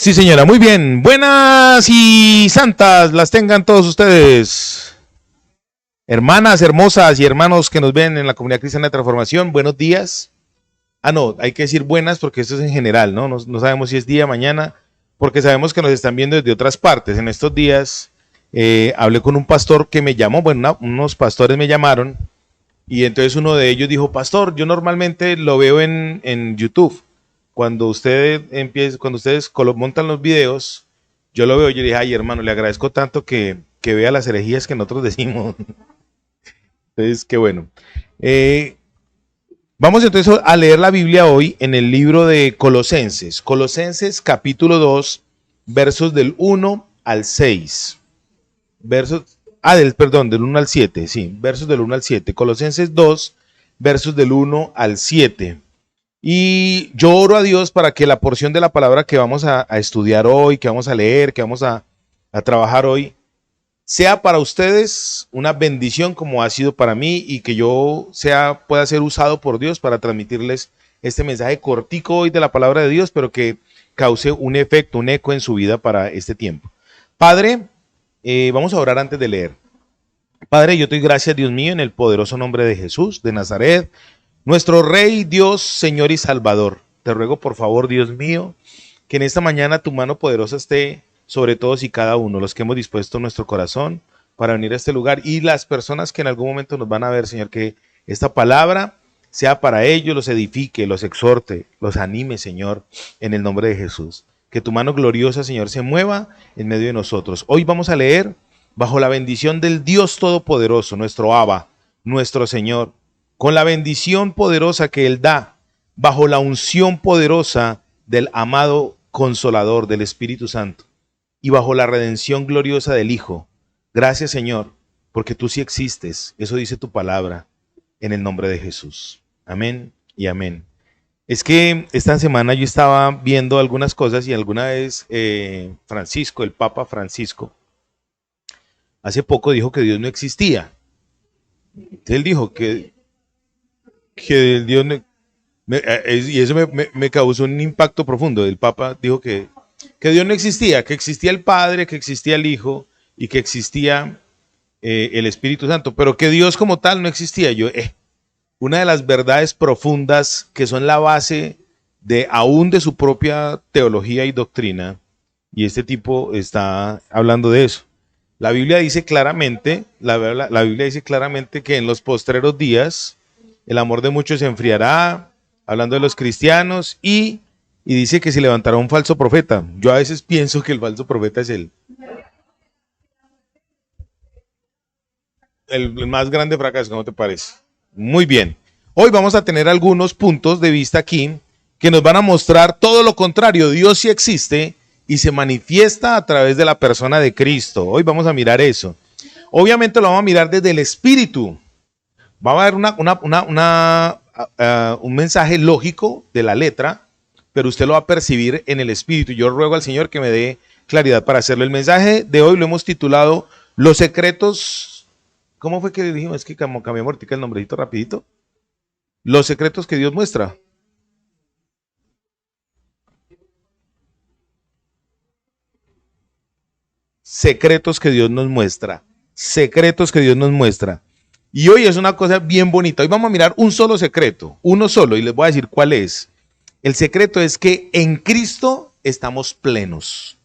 Sí, señora, muy bien. Buenas y santas las tengan todos ustedes. Hermanas hermosas y hermanos que nos ven en la comunidad cristiana de transformación, buenos días. No, hay que decir buenas porque esto es en general, ¿no? No sabemos si es día, mañana, porque sabemos que nos están viendo desde otras partes. En estos días hablé con un pastor que me llamó, bueno, unos pastores me llamaron y entonces uno de ellos dijo, pastor, yo normalmente lo veo en YouTube. Cuando ustedes montan los videos, yo lo veo, yo dije, ay hermano, le agradezco tanto que vea las herejías que nosotros decimos. Entonces, qué bueno. Vamos entonces a leer la Biblia hoy en el libro de Colosenses. Colosenses capítulo 2, versos del 1 al 6. Del 1 al 7, sí, versos del 1 al 7. Colosenses 2, versos del 1 al 7. Y yo oro a Dios para que la porción de la palabra que vamos a estudiar hoy, que vamos a leer, que vamos a trabajar hoy, sea para ustedes una bendición como ha sido para mí y que yo pueda ser usado por Dios para transmitirles este mensaje cortico hoy de la palabra de Dios, pero que cause un efecto, un eco en su vida para este tiempo. Padre, vamos a orar antes de leer. Padre, yo te doy gracias, Dios mío, en el poderoso nombre de Jesús de Nazaret, nuestro Rey, Dios, Señor y Salvador. Te ruego, por favor, Dios mío, que en esta mañana tu mano poderosa esté sobre todos y cada uno, los que hemos dispuesto nuestro corazón para venir a este lugar y las personas que en algún momento nos van a ver, Señor, que esta palabra sea para ellos, los edifique, los exhorte, los anime, Señor, en el nombre de Jesús. Que tu mano gloriosa, Señor, se mueva en medio de nosotros. Hoy vamos a leer bajo la bendición del Dios Todopoderoso, nuestro Abba, nuestro Señor, con la bendición poderosa que Él da, bajo la unción poderosa del amado Consolador, del Espíritu Santo, y bajo la redención gloriosa del Hijo. Gracias, Señor, porque tú sí existes. Eso dice tu palabra, en el nombre de Jesús. Amén y amén. Es que esta semana yo estaba viendo algunas cosas y alguna vez Francisco, el Papa Francisco, hace poco dijo que Dios no existía. Él dijo que Dios no, y eso me causó un impacto profundo. El Papa dijo que Dios no existía, que existía el Padre, que existía el Hijo y que existía el Espíritu Santo, pero que Dios como tal no existía. Una de las verdades profundas que son la base aún de su propia teología y doctrina, y este tipo está hablando de eso. La Biblia dice claramente, la Biblia dice claramente que en los postreros días el amor de muchos se enfriará, hablando de los cristianos, y dice que se levantará un falso profeta. Yo a veces pienso que el falso profeta es el más grande fracaso, ¿cómo te parece? Muy bien. Hoy vamos a tener algunos puntos de vista aquí que nos van a mostrar todo lo contrario. Dios sí existe y se manifiesta a través de la persona de Cristo. Hoy vamos a mirar eso. Obviamente lo vamos a mirar desde el Espíritu. Va a haber un mensaje lógico de la letra, pero usted lo va a percibir en el Espíritu. Yo ruego al Señor que me dé claridad para hacerlo. El mensaje de hoy lo hemos titulado Los secretos. ¿Cómo fue que dijimos? Es que cambiamos el nombrecito rapidito. Los secretos que Dios muestra. Secretos que Dios nos muestra. Secretos que Dios nos muestra. Y hoy es una cosa bien bonita. Hoy vamos a mirar un solo secreto, uno solo, y les voy a decir cuál es. El secreto es que en Cristo estamos plenos.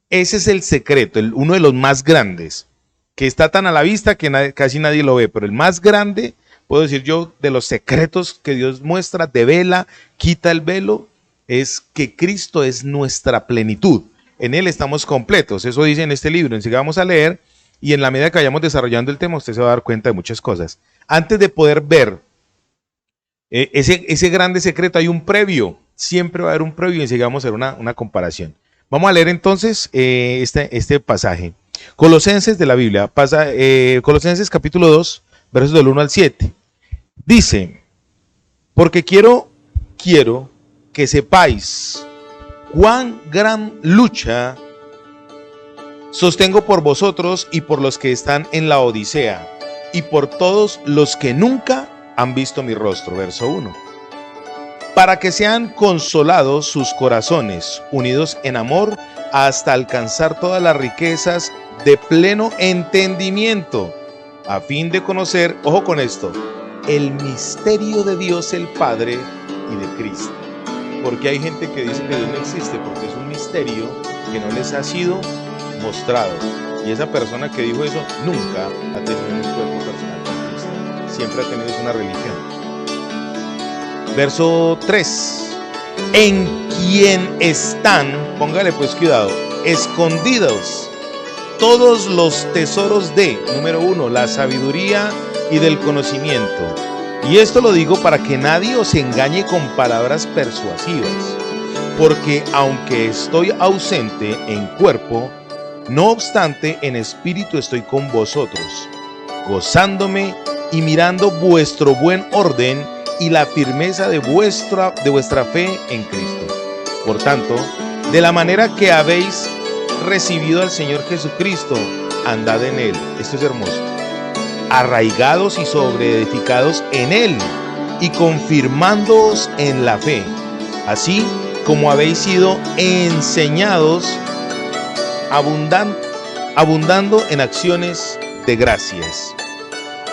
Ese es el secreto, uno de los más grandes, que está tan a la vista que casi nadie lo ve, pero el más grande, puedo decir yo, de los secretos que Dios muestra, devela, quita el velo, es que Cristo es nuestra plenitud. En Él estamos completos, eso dice en este libro. Enseguida vamos a leer, y en la medida que vayamos desarrollando el tema, usted se va a dar cuenta de muchas cosas. Antes de poder ver ese grande secreto, hay un previo. Siempre va a haber un previo y enseguida vamos a hacer una comparación. Vamos a leer entonces este pasaje. Colosenses de la Biblia, Colosenses capítulo 2, versos del 1 al 7. Dice, porque quiero que sepáis cuán gran lucha sostengo por vosotros y por los que están en la Odisea y por todos los que nunca han visto mi rostro. Verso 1. para que sean consolados sus corazones, unidos en amor, hasta alcanzar todas las riquezas de pleno entendimiento, a fin de conocer, ojo con esto, el misterio de Dios el Padre y de Cristo. Porque hay gente que dice que Dios no existe, porque es un misterio que no les ha sido mostrado. Y esa persona que dijo eso nunca ha tenido un encuentro personal con Cristo. Siempre ha tenido una religión. Verso 3. En quien están, póngale pues cuidado, escondidos todos los tesoros de, número 1, la sabiduría y del conocimiento. Y esto lo digo para que nadie os engañe con palabras persuasivas, porque aunque estoy ausente en cuerpo, no obstante en espíritu estoy con vosotros, gozándome y mirando vuestro buen orden y la firmeza de vuestra fe en Cristo. Por tanto, de la manera que habéis recibido al Señor Jesucristo, andad en Él. Esto es hermoso. Arraigados y sobreedificados en Él y confirmándoos en la fe, así como habéis sido enseñados, abundando en acciones de gracias.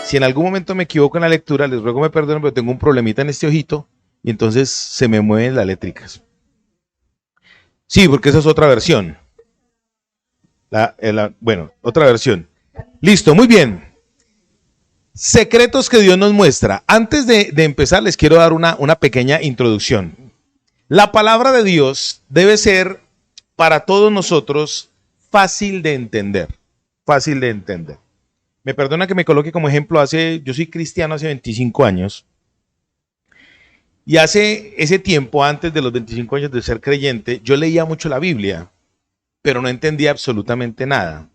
Si en algún momento me equivoco en la lectura, les ruego me perdonen, pero tengo un problemita en este ojito y entonces se me mueven las létricas. Sí, porque esa es otra versión. Bueno, otra versión. Listo, muy bien. Secretos que Dios nos muestra. Antes de empezar, les quiero dar una pequeña introducción. La palabra de Dios debe ser para todos nosotros fácil de entender. Fácil de entender. Me perdona que me coloque como ejemplo, yo soy cristiano hace 25 años. Y hace ese tiempo, antes de los 25 años de ser creyente, yo leía mucho la Biblia, pero no entendía absolutamente nada.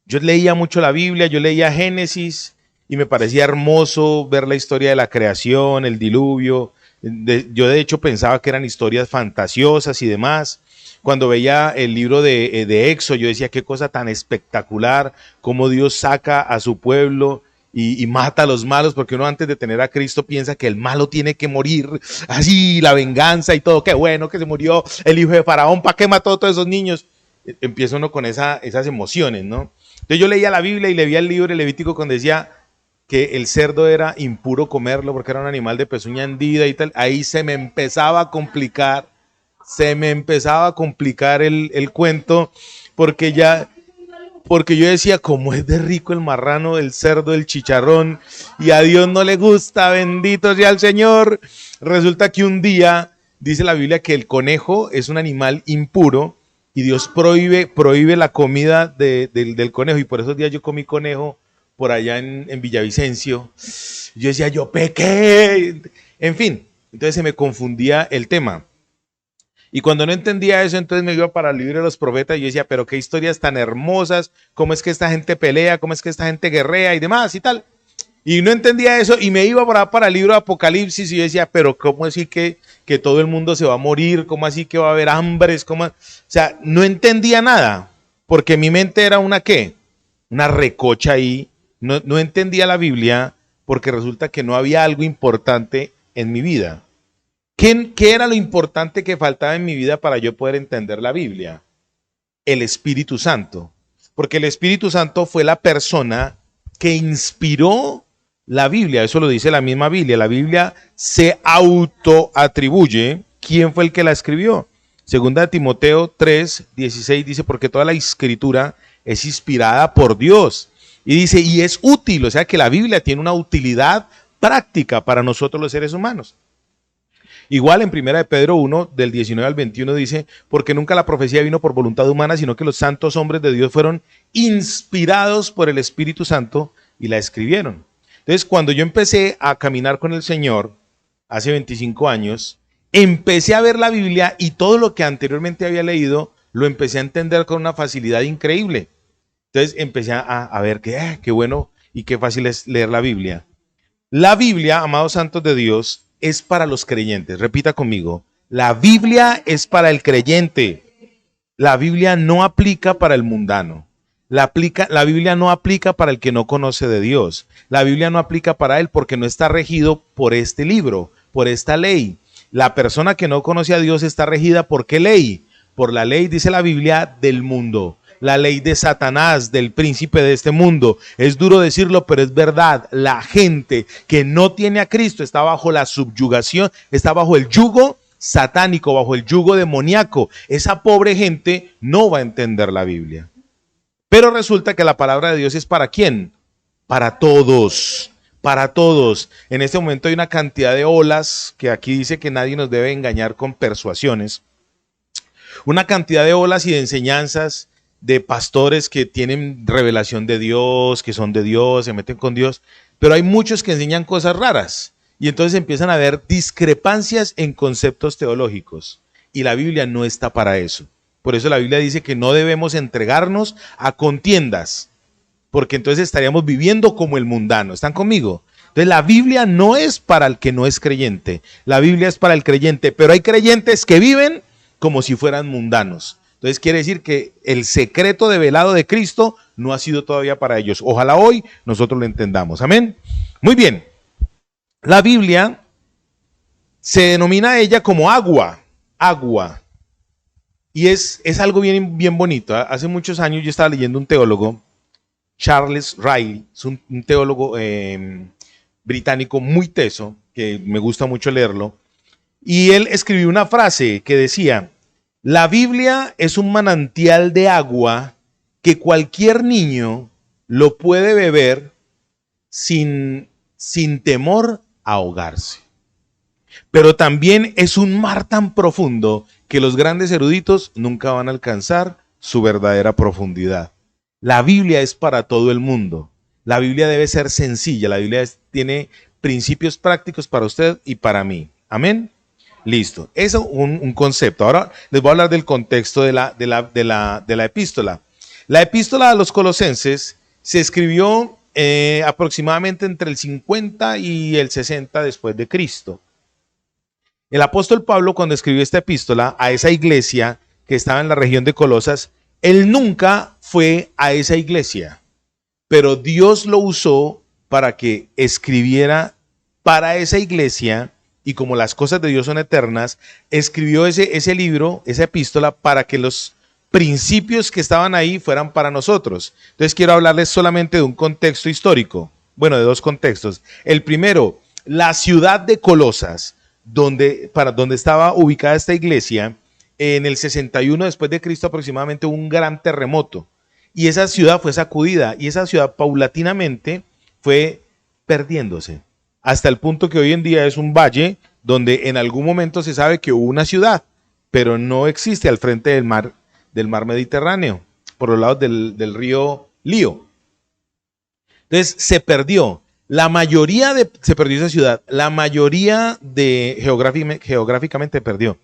Yo leía mucho la Biblia, yo leía Génesis y me parecía hermoso ver la historia de la creación, el diluvio. Yo de hecho pensaba que eran historias fantasiosas y demás. Cuando veía el libro de Éxodo, yo decía qué cosa tan espectacular, cómo Dios saca a su pueblo y mata a los malos, porque uno antes de tener a Cristo piensa que el malo tiene que morir, así la venganza y todo, qué bueno que se murió el hijo de Faraón, ¿para qué mató a todos esos niños? Empieza uno con esas emociones, ¿no? Entonces yo leía la Biblia y leía el libro de Levítico cuando decía que el cerdo era impuro comerlo porque era un animal de pezuña hendida y tal. Ahí se me empezaba a complicar el cuento porque yo decía, ¿cómo es de rico el marrano, el cerdo, el chicharrón? Y a Dios no le gusta, bendito sea el Señor. Resulta que un día dice la Biblia que el conejo es un animal impuro y Dios prohíbe la comida del conejo. Y por esos días yo comí conejo por allá en Villavicencio. Yo decía, yo pequé. En fin, entonces se me confundía el tema. Y cuando no entendía eso, entonces me iba para el libro de los profetas y yo decía, pero qué historias tan hermosas, cómo es que esta gente pelea, cómo es que esta gente guerrea y demás y tal. Y no entendía eso y me iba para el libro de Apocalipsis y yo decía, pero cómo así que todo el mundo se va a morir, cómo así que va a haber hambres, o sea, no entendía nada, porque mi mente era una recocha ahí, no entendía la Biblia, porque resulta que no había algo importante en mi vida. ¿Qué era lo importante que faltaba en mi vida para yo poder entender la Biblia? El Espíritu Santo. Porque el Espíritu Santo fue la persona que inspiró la Biblia. Eso lo dice la misma Biblia. La Biblia se autoatribuye quién fue el que la escribió. Segunda de Timoteo 3:16 dice, porque toda la escritura es inspirada por Dios. Y dice, y es útil, o sea que la Biblia tiene una utilidad práctica para nosotros los seres humanos. Igual en 1 de Pedro 1, del 19 al 21 dice, porque nunca la profecía vino por voluntad humana, sino que los santos hombres de Dios fueron inspirados por el Espíritu Santo y la escribieron. Entonces, cuando yo empecé a caminar con el Señor, hace 25 años, empecé a ver la Biblia y todo lo que anteriormente había leído, lo empecé a entender con una facilidad increíble. Entonces, empecé a ver qué bueno y qué fácil es leer la Biblia. La Biblia, amados santos de Dios, es para los creyentes. Repita conmigo. La Biblia es para el creyente. La Biblia no aplica para el mundano. La Biblia no aplica para el que no conoce de Dios. La Biblia no aplica para él porque no está regido por este libro, por esta ley. La persona que no conoce a Dios está regida ¿por qué ley? Por la ley, dice la Biblia, del mundo. La ley de Satanás, del príncipe de este mundo. Es duro decirlo, pero es verdad. La gente que no tiene a Cristo está bajo la subyugación, está bajo el yugo satánico, bajo el yugo demoníaco. Esa pobre gente no va a entender la Biblia. Pero resulta que la palabra de Dios es ¿para quién? Para todos. Para todos. En este momento hay una cantidad de olas que aquí dice que nadie nos debe engañar con persuasiones. Una cantidad de olas y de enseñanzas de pastores que tienen revelación de Dios, que son de Dios, se meten con Dios, pero hay muchos que enseñan cosas raras y entonces empiezan a haber discrepancias en conceptos teológicos y la Biblia no está para eso. Por eso la Biblia dice que no debemos entregarnos a contiendas, porque entonces estaríamos viviendo como el mundano. ¿Están conmigo? Entonces la Biblia no es para el que no es creyente, la Biblia es para el creyente, pero hay creyentes que viven como si fueran mundanos. Entonces quiere decir que el secreto develado de Cristo no ha sido todavía para ellos. Ojalá hoy nosotros lo entendamos. Amén. Muy bien. La Biblia se denomina a ella como agua. Agua. Y es algo bien, bien bonito. Hace muchos años yo estaba leyendo un teólogo, Charles Riley, es un teólogo británico muy teso, que me gusta mucho leerlo. Y él escribió una frase que decía: la Biblia es un manantial de agua que cualquier niño lo puede beber sin temor a ahogarse. Pero también es un mar tan profundo que los grandes eruditos nunca van a alcanzar su verdadera profundidad. La Biblia es para todo el mundo. La Biblia debe ser sencilla. La Biblia tiene principios prácticos para usted y para mí. Amén. Listo, eso un concepto. Ahora les voy a hablar del contexto de la epístola. La epístola a los Colosenses se escribió aproximadamente entre el 50 y el 60 después de Cristo. El apóstol Pablo, cuando escribió esta epístola a esa iglesia que estaba en la región de Colosas, él nunca fue a esa iglesia, pero Dios lo usó para que escribiera para esa iglesia. Y como las cosas de Dios son eternas, escribió ese libro, esa epístola, para que los principios que estaban ahí fueran para nosotros. Entonces quiero hablarles solamente de un contexto histórico. Bueno, de dos contextos. El primero, la ciudad de Colosas, donde estaba ubicada esta iglesia, en el 61 después de Cristo aproximadamente hubo un gran terremoto. Y esa ciudad fue sacudida y esa ciudad paulatinamente fue perdiéndose, hasta el punto que hoy en día es un valle donde en algún momento se sabe que hubo una ciudad, pero no existe al frente del mar Mediterráneo, por los lados del río Lío. Entonces se perdió. Se perdió esa ciudad. La mayoría geográficamente perdió.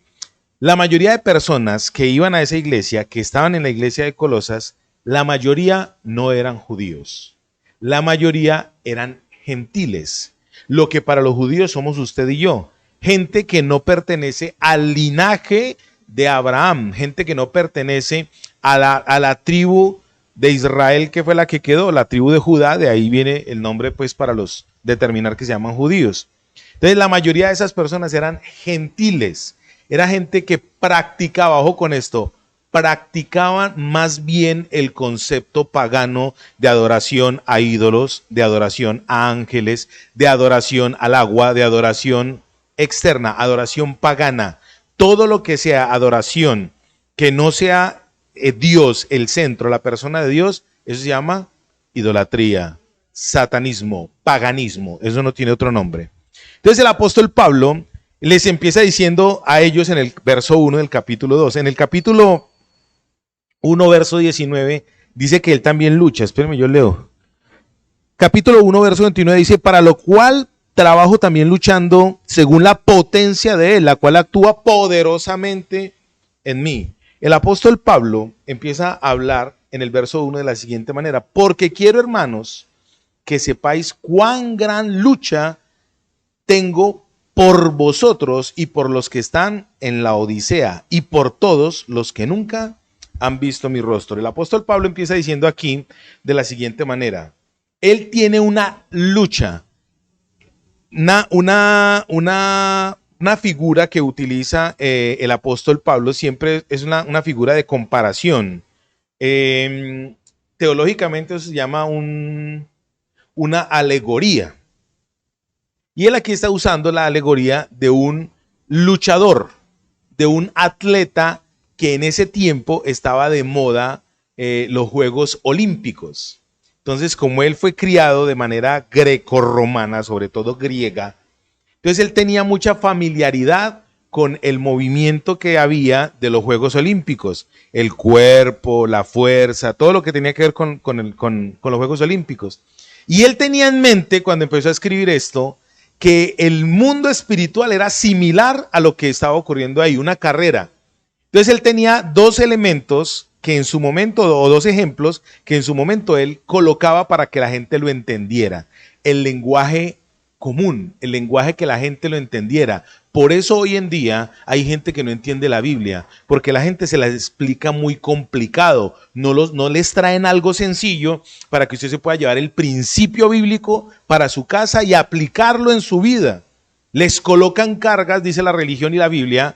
La mayoría de personas que iban a esa iglesia, que estaban en la iglesia de Colosas, la mayoría no eran judíos. La mayoría eran gentiles. Lo que para los judíos somos usted y yo, gente que no pertenece al linaje de Abraham, gente que no pertenece a la tribu de Israel, que fue la que quedó, la tribu de Judá. De ahí viene el nombre, pues, para los determinar que se llaman judíos. Entonces la mayoría de esas personas eran gentiles, era gente que practicaba, ojo con esto, practicaban más bien el concepto pagano de adoración a ídolos, de adoración a ángeles, de adoración al agua, de adoración externa, adoración pagana. Todo lo que sea adoración, que no sea Dios el centro, la persona de Dios, eso se llama idolatría, satanismo, paganismo. Eso no tiene otro nombre. Entonces el apóstol Pablo les empieza diciendo a ellos en el verso 1 del capítulo 2. En el capítulo 1, verso 19, dice que él también lucha. Espérenme, yo leo. Capítulo 1, verso 29 dice: para lo cual trabajo también luchando según la potencia de él, la cual actúa poderosamente en mí. El apóstol Pablo empieza a hablar en el verso 1 de la siguiente manera: porque quiero, hermanos, que sepáis cuán gran lucha tengo por vosotros y por los que están en la Odisea y por todos los que nunca han visto mi rostro. El apóstol Pablo empieza diciendo aquí de la siguiente manera: él tiene una lucha, una una figura que utiliza el apóstol Pablo siempre es una figura de comparación. Teológicamente eso se llama una alegoría. Y él aquí está usando la alegoría de un luchador, de un atleta que en ese tiempo estaba de moda los Juegos Olímpicos. Entonces, como él fue criado de manera grecorromana, sobre todo griega, entonces él tenía mucha familiaridad con el movimiento que había de los Juegos Olímpicos, el cuerpo, la fuerza, todo lo que tenía que ver con los Juegos Olímpicos. Y él tenía en mente, cuando empezó a escribir esto, que el mundo espiritual era similar a lo que estaba ocurriendo ahí, una carrera. Entonces él tenía dos elementos que en su momento, o dos ejemplos, que en su momento él colocaba para que la gente lo entendiera. El lenguaje común, el lenguaje que la gente lo entendiera. Por eso hoy en día hay gente que no entiende la Biblia, porque la gente se la explica muy complicado, no les traen algo sencillo para que usted se pueda llevar el principio bíblico para su casa y aplicarlo en su vida. Les colocan cargas, dice la religión y la Biblia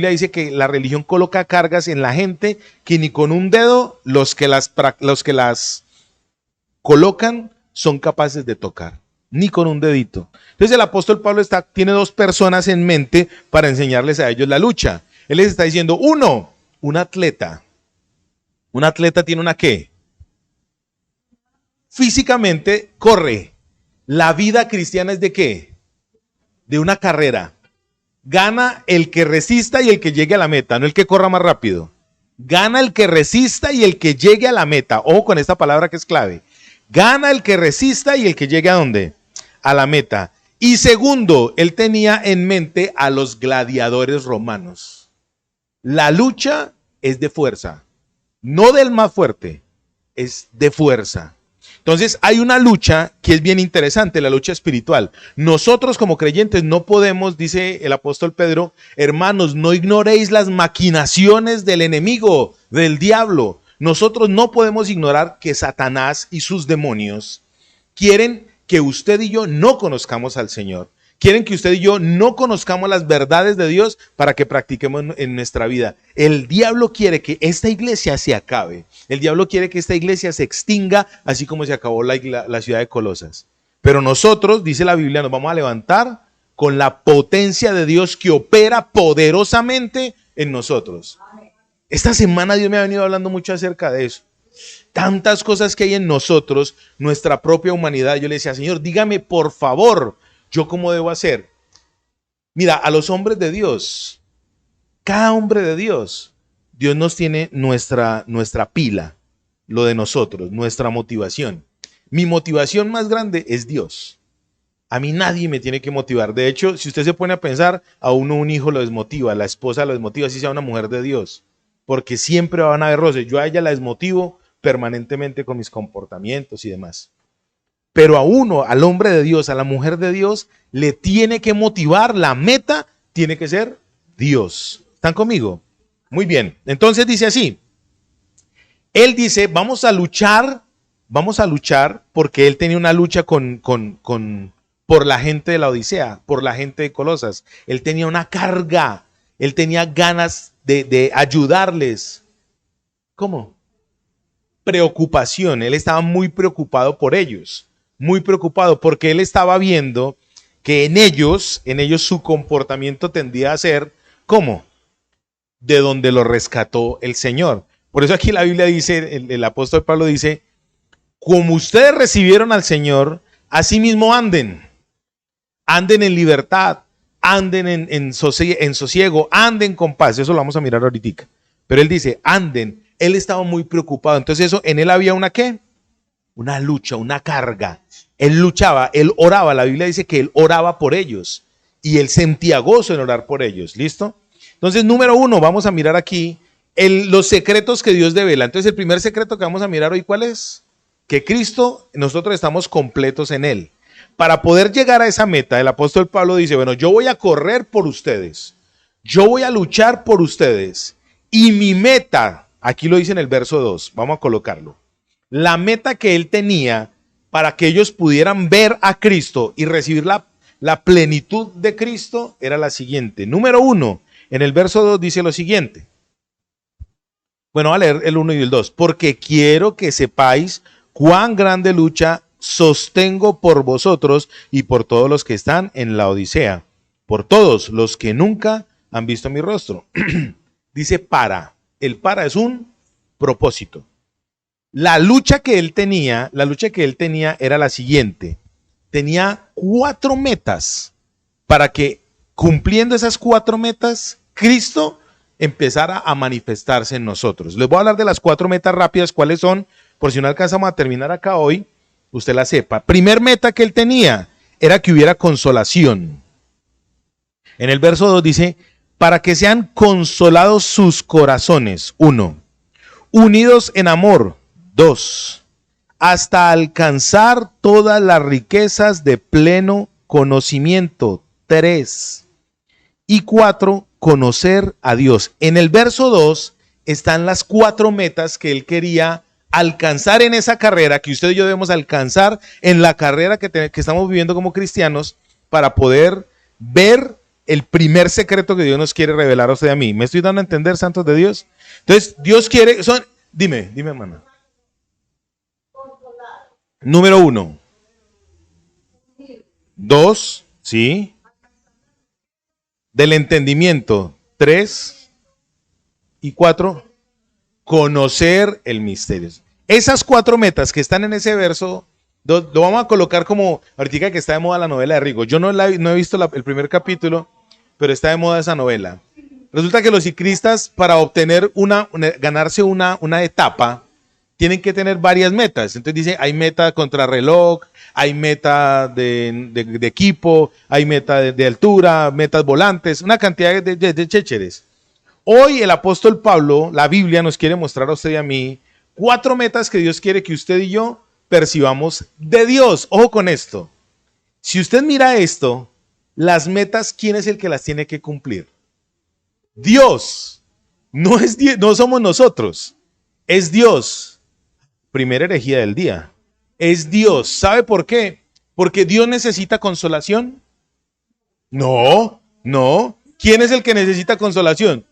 dice que la religión coloca cargas en la gente que ni con un dedo los que las colocan son capaces de tocar. Ni con un dedito. Entonces el apóstol Pablo tiene dos personas en mente para enseñarles a ellos la lucha. Él les está diciendo, uno, un atleta. Un atleta tiene una ¿qué? Físicamente corre. La vida cristiana es ¿de qué? De una carrera. Gana el que resista y el que llegue a la meta, no el que corra más rápido. Gana el que resista y el que llegue a la meta. Ojo con esta palabra que es clave. Gana el que resista y el que llegue a ¿dónde? A la meta. Y segundo, él tenía en mente a los gladiadores romanos. La lucha es de fuerza, no del más fuerte, es de fuerza. Entonces hay una lucha que es bien interesante, la lucha espiritual. Nosotros como creyentes no podemos, dice el apóstol Pedro, hermanos, no ignoréis las maquinaciones del enemigo, del diablo. Nosotros no podemos ignorar que Satanás y sus demonios quieren que usted y yo no conozcamos al Señor. Quieren que usted y yo no conozcamos las verdades de Dios para que practiquemos en nuestra vida. El diablo quiere que esta iglesia se acabe. El diablo quiere que esta iglesia se extinga, así como se acabó la ciudad de Colosas. Pero nosotros, dice la Biblia, nos vamos a levantar con la potencia de Dios que opera poderosamente en nosotros. Esta semana Dios me ha venido hablando mucho acerca de eso. Tantas cosas que hay en nosotros, nuestra propia humanidad. Yo le decía, Señor, dígame por favor, ¿yo cómo debo hacer? Mira, a los hombres de Dios, cada hombre de Dios, Dios nos tiene nuestra pila, lo de nosotros, nuestra motivación. Mi motivación más grande es Dios. A mí nadie me tiene que motivar. De hecho, si usted se pone a pensar, a uno un hijo lo desmotiva, la esposa lo desmotiva, así sea una mujer de Dios. Porque siempre van a haber roces. Yo a ella la desmotivo permanentemente con mis comportamientos y demás. Pero a uno, al hombre de Dios, a la mujer de Dios, le tiene que motivar, la meta tiene que ser Dios. ¿Están conmigo? Muy bien. Entonces dice así. Él dice, vamos a luchar porque él tenía una lucha por la gente de la Odisea, por la gente de Colosas. Él tenía una carga, él tenía ganas de ayudarles. ¿Cómo? Preocupación, él estaba muy preocupado por ellos, muy preocupado porque él estaba viendo que en ellos su comportamiento tendía a ser, ¿cómo? De donde lo rescató el Señor. Por eso aquí la Biblia dice, el apóstol Pablo dice, como ustedes recibieron al Señor, así mismo anden en libertad, anden en sosiego, anden con paz. Eso lo vamos a mirar ahorita. Pero él dice, anden. Él estaba muy preocupado. Entonces eso, en él había una ¿qué? Una lucha, una carga. Él luchaba, él oraba. La Biblia dice que él oraba por ellos. Y él sentía gozo en orar por ellos. ¿Listo? Entonces, número uno, vamos a mirar aquí los secretos que Dios devela. Entonces, el primer secreto que vamos a mirar hoy, ¿cuál es? Que Cristo, nosotros estamos completos en él. Para poder llegar a esa meta, el apóstol Pablo dice, bueno, yo voy a correr por ustedes. Yo voy a luchar por ustedes. Y mi meta, aquí lo dice en el verso 2, vamos a colocarlo. La meta que él tenía para que ellos pudieran ver a Cristo y recibir La plenitud de Cristo era la siguiente. Número 1, en el verso 2 dice lo siguiente. Bueno, voy a leer el 1 y el 2. Porque quiero que sepáis cuán grande lucha sostengo por vosotros y por todos los que están en la Odisea, por todos los que nunca han visto mi rostro. Dice para. El para es un propósito. La lucha que él tenía era la siguiente. Tenía 4 metas para que, cumpliendo esas 4 metas, Cristo empezara a manifestarse en nosotros. Les voy a hablar de las 4 metas rápidas, cuáles son, por si no alcanzamos a terminar acá hoy, usted la sepa. Primer meta que él tenía era que hubiera consolación. En el verso 2 dice, para que sean consolados sus corazones, 1, unidos en amor, 2, hasta alcanzar todas las riquezas de pleno conocimiento, 3, y 4, conocer a Dios. En el verso 2 están las 4 metas que él quería alcanzar en esa carrera, que usted y yo debemos alcanzar en la carrera que estamos viviendo como cristianos, para poder ver el primer secreto que Dios nos quiere revelar a usted y a mí. ¿Me estoy dando a entender, santos de Dios? Entonces, Dios quiere, dime, hermana. Número 1. 2, ¿sí? Del entendimiento. 3 y 4, conocer el misterio. Esas 4 metas que están en ese verso, lo vamos a colocar como, ahorita que está de moda la novela de Rigo. Yo no he visto el primer capítulo, pero está de moda esa novela. Resulta que los ciclistas, para obtener ganarse una etapa, tienen que tener varias metas. Entonces dice, hay meta contrarreloj, hay meta de equipo, hay meta de altura, metas volantes, una cantidad de chécheres. Hoy el apóstol Pablo, la Biblia nos quiere mostrar a usted y a mí 4 metas que Dios quiere que usted y yo percibamos de Dios. Ojo con esto. Si usted mira esto, las metas, ¿quién es el que las tiene que cumplir? Dios. No somos nosotros. Es Dios. Primera herejía del día. Es Dios. ¿Sabe por qué? Porque Dios necesita consolación. No. ¿Quién es el que necesita consolación?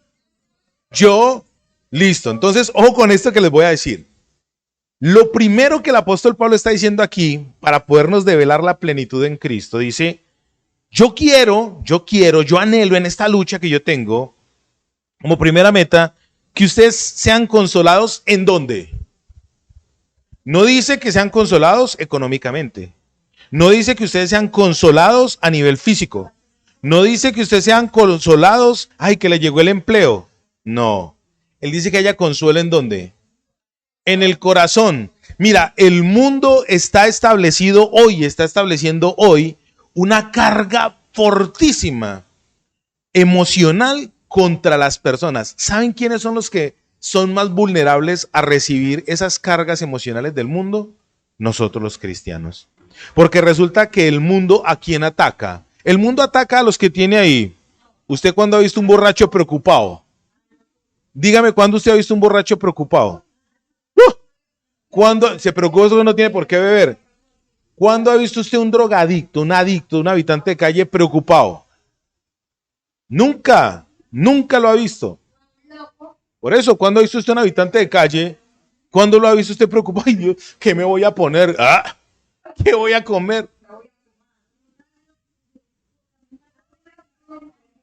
Yo. Listo. Entonces, ojo con esto que les voy a decir. Lo primero que el apóstol Pablo está diciendo aquí, para podernos develar la plenitud en Cristo, dice, yo anhelo en esta lucha que yo tengo, como primera meta, que ustedes sean consolados. ¿En dónde? No dice que sean consolados económicamente. No dice que ustedes sean consolados a nivel físico. No dice que ustedes sean consolados, ay, que le llegó el empleo. No. Él dice que haya consuelo ¿en dónde? En el corazón. Mira, el mundo está estableciendo hoy una carga fortísima emocional contra las personas. ¿Saben quiénes son los que son más vulnerables a recibir esas cargas emocionales del mundo? Nosotros los cristianos. Porque resulta que el mundo, ¿a quién ataca? El mundo ataca a los que tiene ahí. ¿Usted cuándo ha visto un borracho preocupado? Dígame, ¿cuándo usted ha visto un borracho preocupado? ¿Cuándo se preocupa que no tiene por qué beber? ¿Cuándo ha visto usted un drogadicto, un adicto, un habitante de calle preocupado? Nunca lo ha visto. Por eso, ¿cuándo ha visto usted un habitante de calle? ¿Cuándo lo ha visto usted preocupado? Ay, Dios, ¿qué me voy a poner? ¿Qué voy a comer?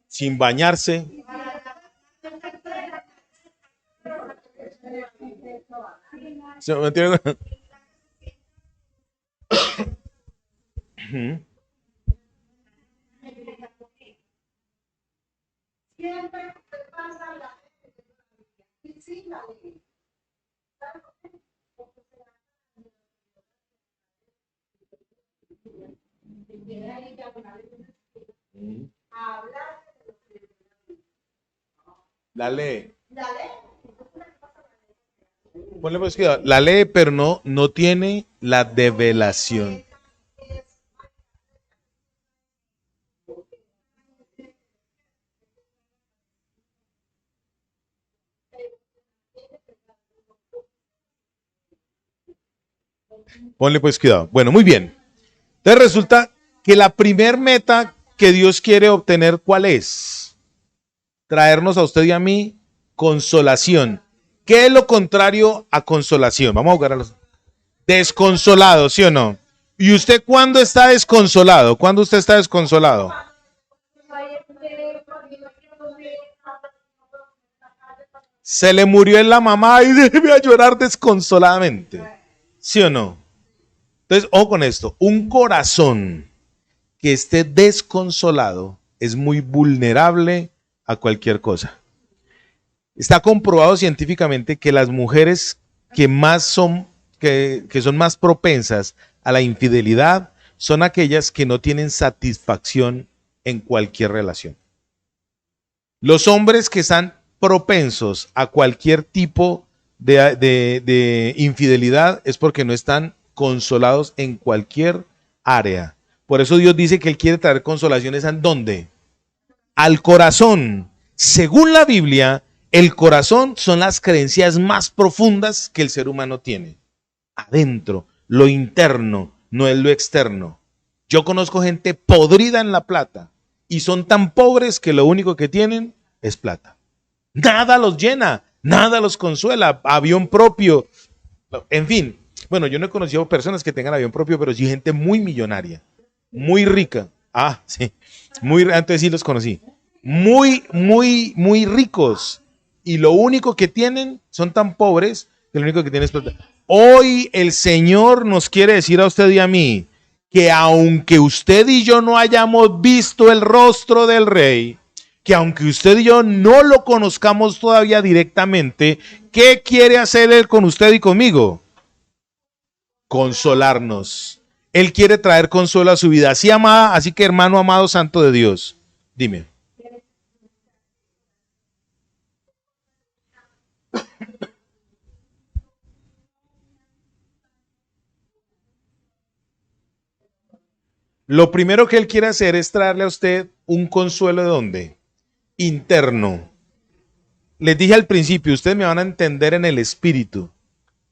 Sin bañarse. ¿Se me entiende? La ley. Ponle pues cuidado. La ley, pero no tiene la develación. Ponle pues cuidado. Bueno, muy bien. Entonces resulta que la primer meta que Dios quiere obtener, ¿cuál es? Traernos a usted y a mí consolación. ¿Qué es lo contrario a consolación? Vamos a jugar a los desconsolado, ¿sí o no? ¿Y usted cuándo está desconsolado? ¿Cuándo usted está desconsolado? Se le murió en la mamá y debe a llorar desconsoladamente. ¿Sí o no? Entonces, ojo con esto. Un corazón que esté desconsolado es muy vulnerable a cualquier cosa. Está comprobado científicamente que las mujeres que más son, que son más propensas a la infidelidad son aquellas que no tienen satisfacción en cualquier relación. Los hombres que están propensos a cualquier tipo de infidelidad es porque no están consolados en cualquier área. Por eso Dios dice que Él quiere traer consolaciones ¿a dónde? Al corazón. Según la Biblia, el corazón son las creencias más profundas que el ser humano tiene. Adentro, lo interno, no es lo externo. Yo conozco gente podrida en la plata y son tan pobres que lo único que tienen es plata. Nada los llena, nada los consuela, avión propio, en fin. Bueno, yo no he conocido personas que tengan avión propio, pero sí gente muy millonaria, muy rica. Ah, sí, antes sí los conocí. Muy ricos. Y lo único que tienen son tan pobres que lo único que tienen es plata. Hoy el Señor nos quiere decir a usted y a mí que aunque usted y yo no hayamos visto el rostro del Rey, que aunque usted y yo no lo conozcamos todavía directamente, ¿qué quiere hacer Él con usted y conmigo? Consolarnos. Él quiere traer consuelo a su vida. Así, amada, así que hermano amado santo de Dios, dime. Lo primero que Él quiere hacer es traerle a usted un consuelo de ¿dónde? Interno. Les dije al principio, ustedes me van a entender en el espíritu.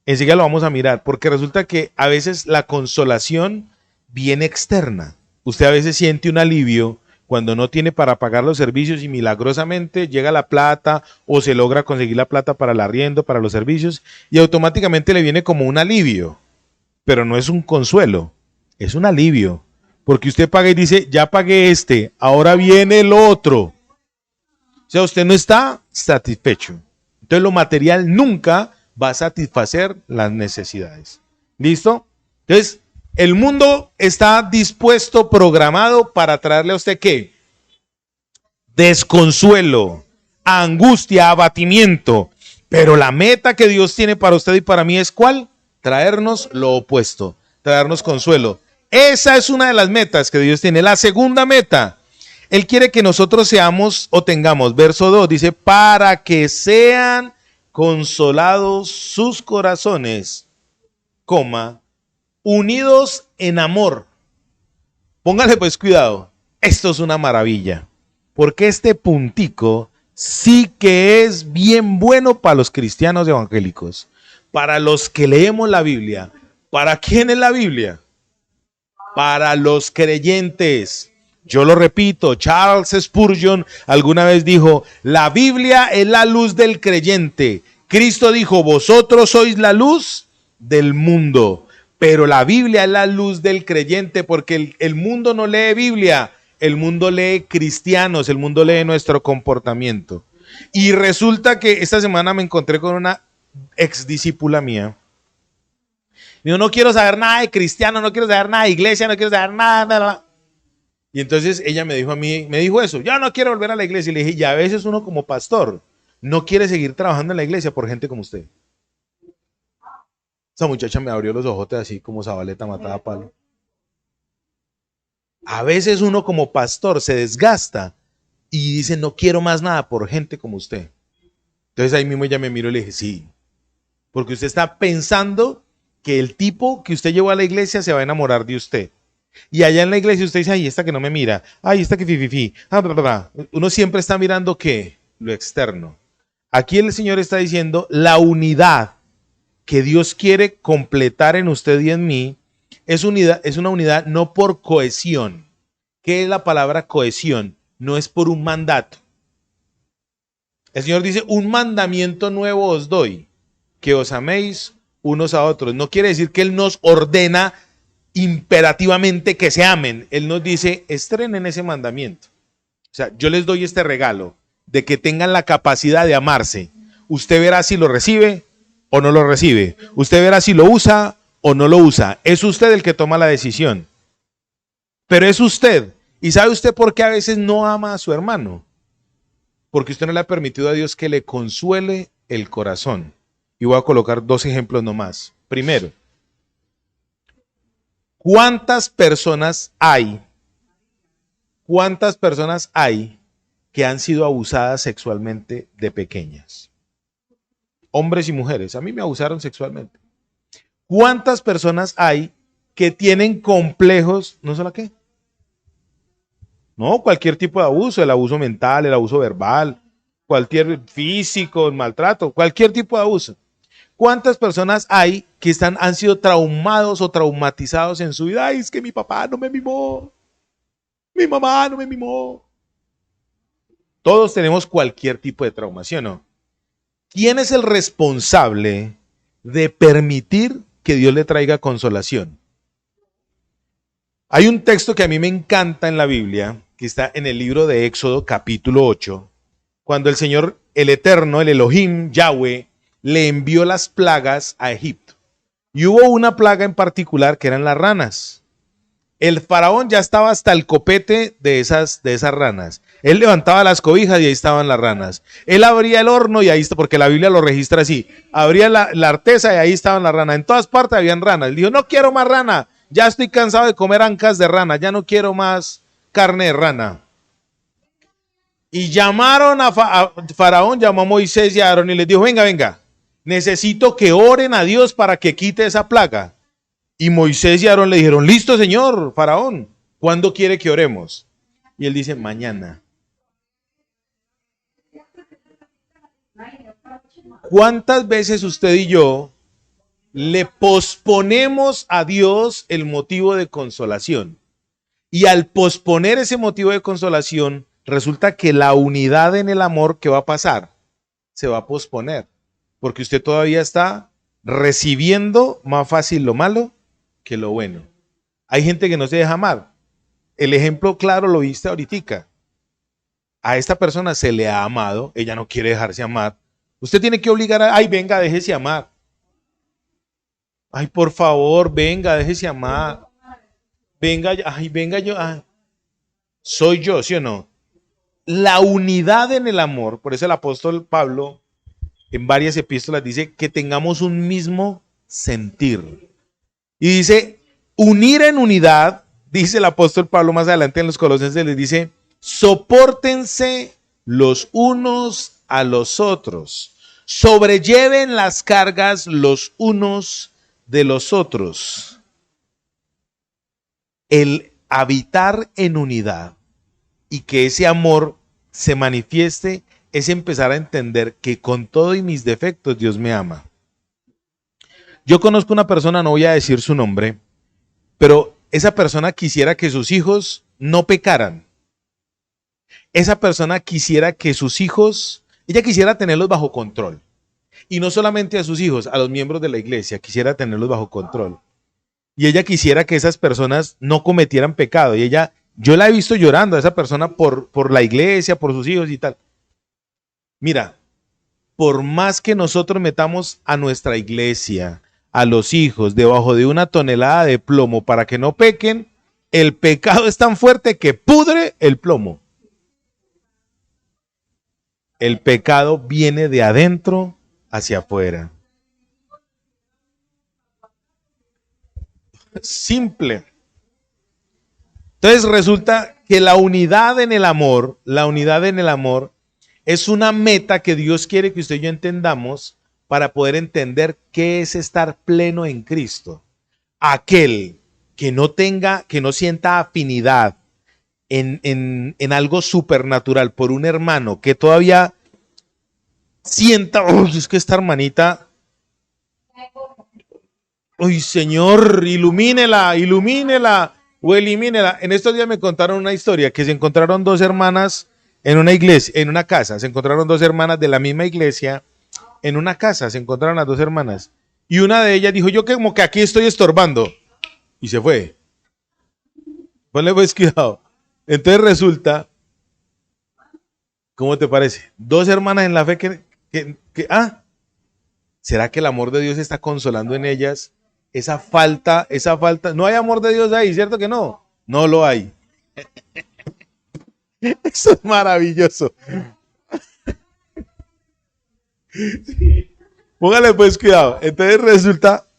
Enseguida lo vamos a mirar, porque resulta que a veces la consolación viene externa. Usted a veces siente un alivio cuando no tiene para pagar los servicios y milagrosamente llega la plata o se logra conseguir la plata para el arriendo, para los servicios y automáticamente le viene como un alivio, pero no es un consuelo, es un alivio, porque usted paga y dice, ya pagué este, ahora viene el otro. O sea, usted no está satisfecho. Entonces lo material nunca va a satisfacer las necesidades. ¿Listo? Entonces, el mundo está dispuesto, programado para traerle a usted ¿qué? Desconsuelo, angustia, abatimiento. Pero la meta que Dios tiene para usted y para mí es ¿cuál? Traernos lo opuesto, traernos consuelo. Esa es una de las metas que Dios tiene. La segunda meta, Él quiere que nosotros seamos o tengamos, verso 2, dice, para que sean consolados sus corazones, coma, unidos en amor. Póngale pues cuidado, esto es una maravilla, porque este puntico sí que es bien bueno para los cristianos evangélicos, para los que leemos la Biblia. ¿Para quién es la Biblia? Para los creyentes. Yo lo repito, Charles Spurgeon alguna vez dijo, la Biblia es la luz del creyente. Cristo dijo, vosotros sois la luz del mundo, pero la Biblia es la luz del creyente porque el mundo no lee Biblia, el mundo lee cristianos, el mundo lee nuestro comportamiento. Y resulta que esta semana me encontré con una ex discípula mía. Yo no quiero saber nada de cristiano, no quiero saber nada de iglesia, no quiero saber nada. Y entonces ella me dijo a mí, me dijo eso, yo no quiero volver a la iglesia. Y le dije, y a veces uno como pastor no quiere seguir trabajando en la iglesia por gente como usted. Esa muchacha me abrió los ojotes así como Zabaleta matada a palo. A veces uno como pastor se desgasta y dice, no quiero más nada por gente como usted. Entonces ahí mismo ella me miró y le dije, sí, porque usted está pensando que el tipo que usted llevó a la iglesia se va a enamorar de usted. Y allá en la iglesia usted dice, ay, esta que no me mira, ay, esta que fififi. Uno siempre está mirando ¿qué? Lo externo. Aquí el Señor está diciendo la unidad que Dios quiere completar en usted y en mí es una unidad no por cohesión. ¿Qué es la palabra cohesión? No es por un mandato. El Señor dice, un mandamiento nuevo os doy, que os améis unos a otros. No quiere decir que Él nos ordena imperativamente que se amen. Él nos dice, estrenen ese mandamiento. O sea, yo les doy este regalo de que tengan la capacidad de amarse. Usted verá si lo recibe o no lo recibe. Usted verá si lo usa o no lo usa. Es usted el que toma la decisión. Pero es usted. ¿Y sabe usted por qué a veces no ama a su hermano? Porque usted no le ha permitido a Dios que le consuele el corazón. Y voy a colocar 2 ejemplos nomás. Primero, ¿cuántas personas hay que han sido abusadas sexualmente de pequeñas? Hombres y mujeres. A mí me abusaron sexualmente. ¿Cuántas personas hay que tienen complejos? ¿No sé la qué? No, cualquier tipo de abuso, el abuso mental, el abuso verbal, cualquier físico, el maltrato, cualquier tipo de abuso. ¿Cuántas personas hay que han sido traumados o traumatizados en su vida? Ay, es que mi papá no me mimó, mi mamá no me mimó. Todos tenemos cualquier tipo de trauma, ¿sí o no? ¿Quién es el responsable de permitir que Dios le traiga consolación? Hay un texto que a mí me encanta en la Biblia, que está en el libro de Éxodo capítulo 8, cuando el Señor, el Eterno, el Elohim, Yahweh, le envió las plagas a Egipto. Y hubo una plaga en particular que eran las ranas. El faraón ya estaba hasta el copete de esas ranas. Él levantaba las cobijas y ahí estaban las ranas. Él abría el horno y ahí está, porque la Biblia lo registra así. Abría la artesa y ahí estaban las ranas. En todas partes habían ranas. Él dijo, no quiero más rana. Ya estoy cansado de comer ancas de rana. Ya no quiero más carne de rana. Y llamaron a Faraón, llamó a Moisés y a Aarón y les dijo, venga, necesito que oren a Dios para que quite esa plaga. Y Moisés y Aarón le dijeron, listo señor, Faraón, ¿cuándo quiere que oremos? Y él dice, mañana. ¿Cuántas veces usted y yo le posponemos a Dios el motivo de consolación? Y al posponer ese motivo de consolación, resulta que la unidad en el amor que va a pasar se va a posponer, porque usted todavía está recibiendo más fácil lo malo que lo bueno. Hay gente que no se deja amar. El ejemplo claro lo viste ahorita. A esta persona se le ha amado, ella no quiere dejarse amar. Usted tiene que obligar a, ay, venga, déjese amar. Ay, por favor, venga, déjese amar. Venga, ay, venga yo. Ay. Soy yo, ¿sí o no? La unidad en el amor, por eso el apóstol Pablo en varias epístolas dice que tengamos un mismo sentir. Y dice, unir en unidad, dice el apóstol Pablo más adelante en los Colosenses, les dice, sopórtense los unos a los otros, sobrelleven las cargas los unos de los otros. El habitar en unidad y que ese amor se manifieste es empezar a entender que con todo y mis defectos Dios me ama. Yo conozco una persona, no voy a decir su nombre, pero esa persona quisiera que sus hijos no pecaran. Esa persona quisiera que sus hijos, ella quisiera tenerlos bajo control. Y no solamente a sus hijos, a los miembros de la iglesia, quisiera tenerlos bajo control. Y ella quisiera que esas personas no cometieran pecado. Y ella, yo la he visto llorando a esa persona por la iglesia, por sus hijos y tal. Mira, por más que nosotros metamos a nuestra iglesia, a los hijos, debajo de una tonelada de plomo para que no pequen, el pecado es tan fuerte que pudre el plomo. El pecado viene de adentro hacia afuera. Simple. Entonces resulta que la unidad en el amor es una meta que Dios quiere que usted y yo entendamos para poder entender qué es estar pleno en Cristo. Aquel que no sienta afinidad en algo supernatural por un hermano, que todavía sienta, es que esta hermanita Uy, Señor, ilumínela, ilumínela o elimínela. En estos días me contaron una historia que se encontraron dos hermanas en una iglesia, en una casa. Se encontraron dos hermanas de la misma iglesia en una casa. Se encontraron las dos hermanas. Y una de ellas dijo, yo como que aquí estoy estorbando. Y se fue. Ponle pues cuidado. Entonces resulta, ¿cómo te parece? Dos hermanas en la fe ¿será que el amor de Dios está consolando en ellas? Esa falta, no hay amor de Dios ahí, ¿cierto que no? No lo hay. Eso es maravilloso. Póngale pues cuidado. Entonces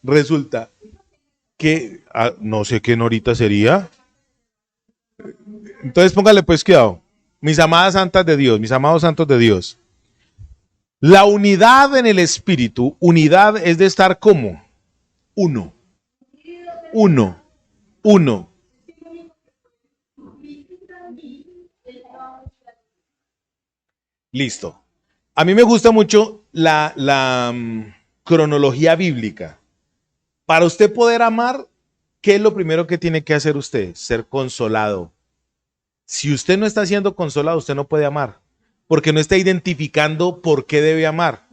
resulta que, no sé qué norita sería. Entonces póngale pues cuidado. Mis amadas santas de Dios, mis amados santos de Dios. La unidad en el espíritu, unidad es de estar como uno, uno, uno. Listo. A mí me gusta mucho la cronología bíblica. Para usted poder amar, ¿qué es lo primero que tiene que hacer usted? Ser consolado. Si usted no está siendo consolado, usted no puede amar, porque no está identificando por qué debe amar.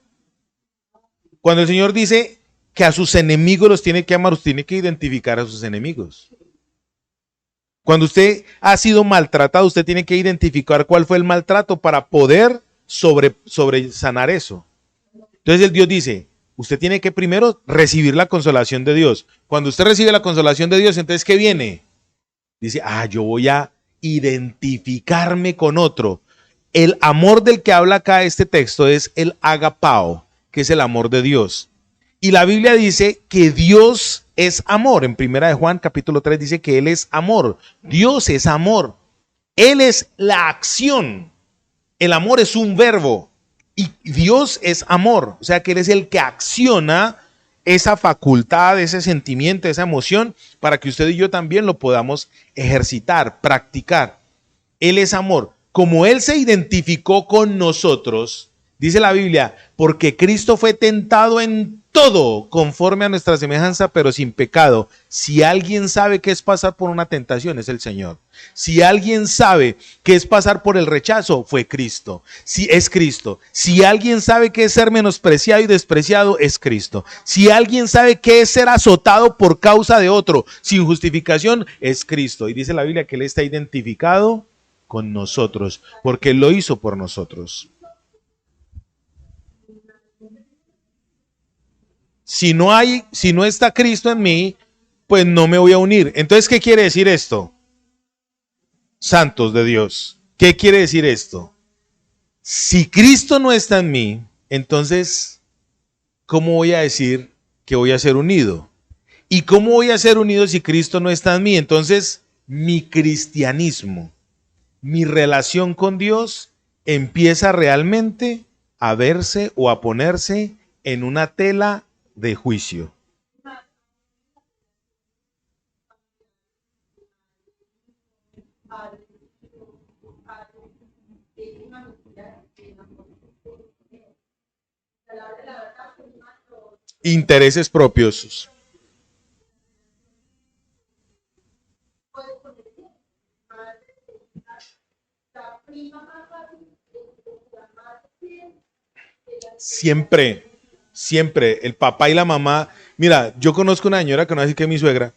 Cuando el Señor dice que a sus enemigos los tiene que amar, usted tiene que identificar a sus enemigos. Cuando usted ha sido maltratado, usted tiene que identificar cuál fue el maltrato para poder sanar eso. Entonces el Dios dice, usted tiene que primero recibir la consolación de Dios. Cuando usted recibe la consolación de Dios, entonces ¿qué viene? Dice, yo voy a identificarme con otro. El amor del que habla acá este texto es el agapao, que es el amor de Dios. Y la Biblia dice que Dios es amor. En Primera de Juan capítulo 3 dice que Él es amor. Dios es amor. Él es la acción. El amor es un verbo. Y Dios es amor. O sea que Él es el que acciona esa facultad, ese sentimiento, esa emoción, para que usted y yo también lo podamos ejercitar, practicar. Él es amor. Como Él se identificó con nosotros, dice la Biblia, porque Cristo fue tentado en todo conforme a nuestra semejanza, pero sin pecado. Si alguien sabe qué es pasar por una tentación, es el Señor. Si alguien sabe qué es pasar por el rechazo, fue Cristo. Si es Cristo. Si alguien sabe qué es ser menospreciado y despreciado, es Cristo. Si alguien sabe qué es ser azotado por causa de otro sin justificación, es Cristo. Y dice la Biblia que Él está identificado con nosotros, porque Él lo hizo por nosotros. Si no está Cristo en mí, pues no me voy a unir. Entonces, ¿qué quiere decir esto? Santos de Dios. ¿Qué quiere decir esto? Si Cristo no está en mí, entonces, ¿cómo voy a decir que voy a ser unido? ¿Y cómo voy a ser unido si Cristo no está en mí? Entonces, mi cristianismo, mi relación con Dios empieza realmente a verse o a ponerse en una tela de juicio. Intereses propios. Siempre, siempre, el papá y la mamá. Mira, yo conozco una señora que no hace que es mi suegra.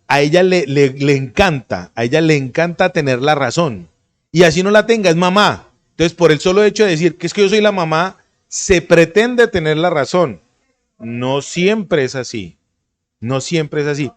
A ella le encanta, a ella le encanta tener la razón. Y así no la tenga, es mamá. Entonces, por el solo hecho de decir que es que yo soy la mamá, se pretende tener la razón. No siempre es así. No siempre es así.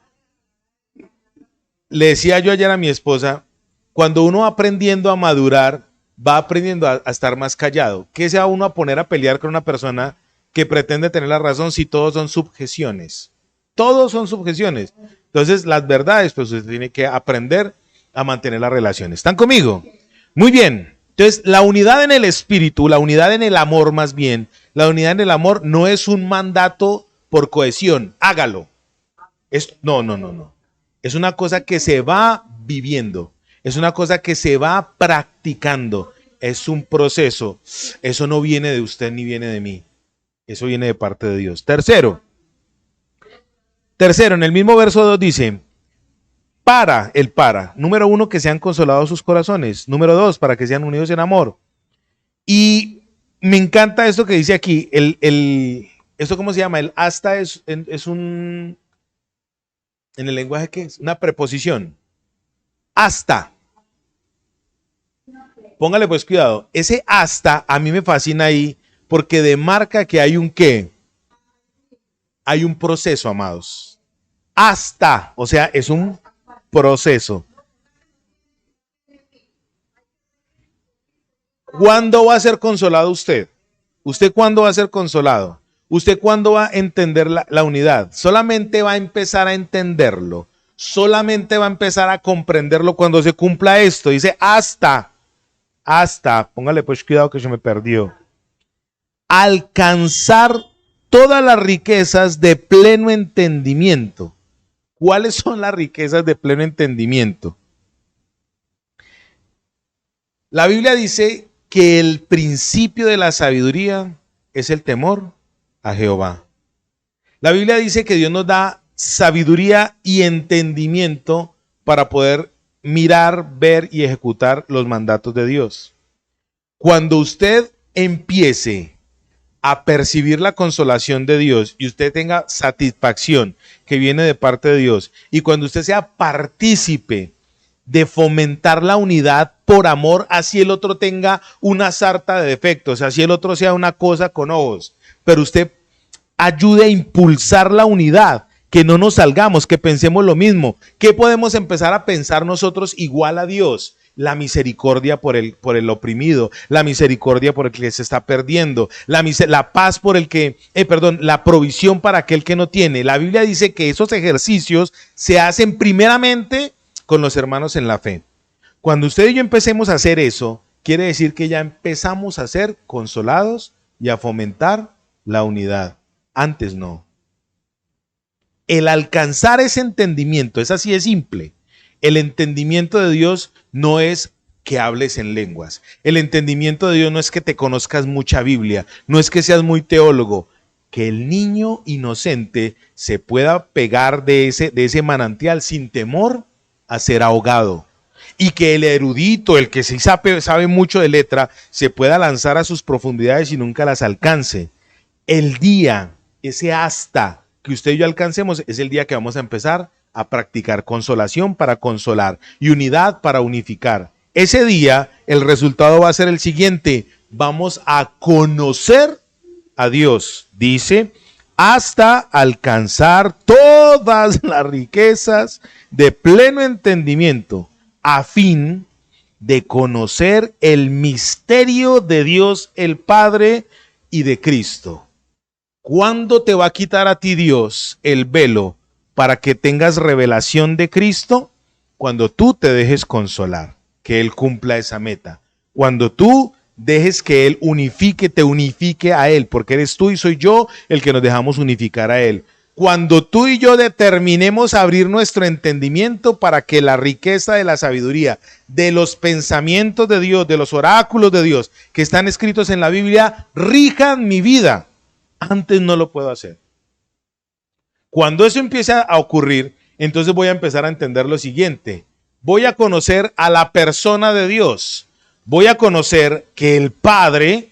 Le decía yo ayer a mi esposa, cuando uno va aprendiendo a madurar, va aprendiendo a estar más callado. ¿Qué se va uno a poner a pelear con una persona que pretende tener la razón si todos son subjeciones? Todos son subjeciones. Entonces, las verdades, pues usted tiene que aprender a mantener las relaciones. ¿Están conmigo? Muy bien. Entonces, la unidad en el espíritu, la unidad en el amor más bien, la unidad en el amor no es un mandato por cohesión. Hágalo. No. Es una cosa que se va viviendo. Es una cosa que se va practicando. Es un proceso. Eso no viene de usted ni viene de mí. Eso viene de parte de Dios. Tercero, Tercero, en el mismo verso 2 dice, número 1, que sean consolados sus corazones. Número 2, para que sean unidos en amor. Y me encanta esto que dice aquí, ¿esto cómo se llama? El hasta es un, en el lenguaje, ¿qué es? Una preposición. Hasta. Póngale pues cuidado. Ese hasta a mí me fascina ahí porque demarca que hay un qué. Hay un proceso, amados. Hasta, o sea, es un proceso. ¿Cuándo va a ser consolado usted? ¿Usted cuándo va a ser consolado? ¿Usted cuándo va a entender la unidad? Solamente va a empezar a entenderlo. Solamente va a empezar a comprenderlo cuando se cumpla esto. Dice hasta, póngale pues cuidado que se me perdió. Alcanzar todas las riquezas de pleno entendimiento. ¿Cuáles son las riquezas de pleno entendimiento? La Biblia dice que el principio de la sabiduría es el temor a Jehová. La Biblia dice que Dios nos da sabiduría y entendimiento para poder mirar, ver y ejecutar los mandatos de Dios. Cuando usted empiece a percibir la consolación de Dios y usted tenga satisfacción que viene de parte de Dios, y cuando usted sea partícipe de fomentar la unidad por amor, así el otro tenga una sarta de defectos, así el otro sea una cosa con ojos, pero usted ayude a impulsar la unidad, que no nos salgamos, que pensemos lo mismo. ¿Qué podemos empezar a pensar nosotros igual a Dios? La misericordia por el oprimido, la misericordia por el que se está perdiendo, la paz por el que, la provisión para aquel que no tiene. La Biblia dice que esos ejercicios se hacen primeramente con los hermanos en la fe. Cuando usted y yo empecemos a hacer eso, quiere decir que ya empezamos a ser consolados y a fomentar la unidad. Antes no. El alcanzar ese entendimiento, es así de simple. El entendimiento de Dios no es que hables en lenguas. El entendimiento de Dios no es que te conozcas mucha Biblia, no es que seas muy teólogo. Que el niño inocente se pueda pegar de ese manantial sin temor a ser ahogado. Y que el erudito, el que sí sabe mucho de letra, se pueda lanzar a sus profundidades y nunca las alcance. El día, ese hasta que usted y yo alcancemos, es el día que vamos a empezar a practicar consolación para consolar y unidad para unificar. Ese día el resultado va a ser el siguiente: vamos a conocer a Dios, dice, hasta alcanzar todas las riquezas de pleno entendimiento, a fin de conocer el misterio de Dios el Padre y de Cristo. ¿Cuándo te va a quitar a ti Dios el velo para que tengas revelación de Cristo? Cuando tú te dejes consolar, que Él cumpla esa meta. Cuando tú dejes que Él te unifique a Él, porque eres tú y soy yo el que nos dejamos unificar a Él. Cuando tú y yo determinemos abrir nuestro entendimiento para que la riqueza de la sabiduría, de los pensamientos de Dios, de los oráculos de Dios que están escritos en la Biblia, rijan mi vida. Antes no lo puedo hacer. Cuando eso empiece a ocurrir, entonces voy a empezar a entender lo siguiente. Voy a conocer a la persona de Dios. Voy a conocer que el Padre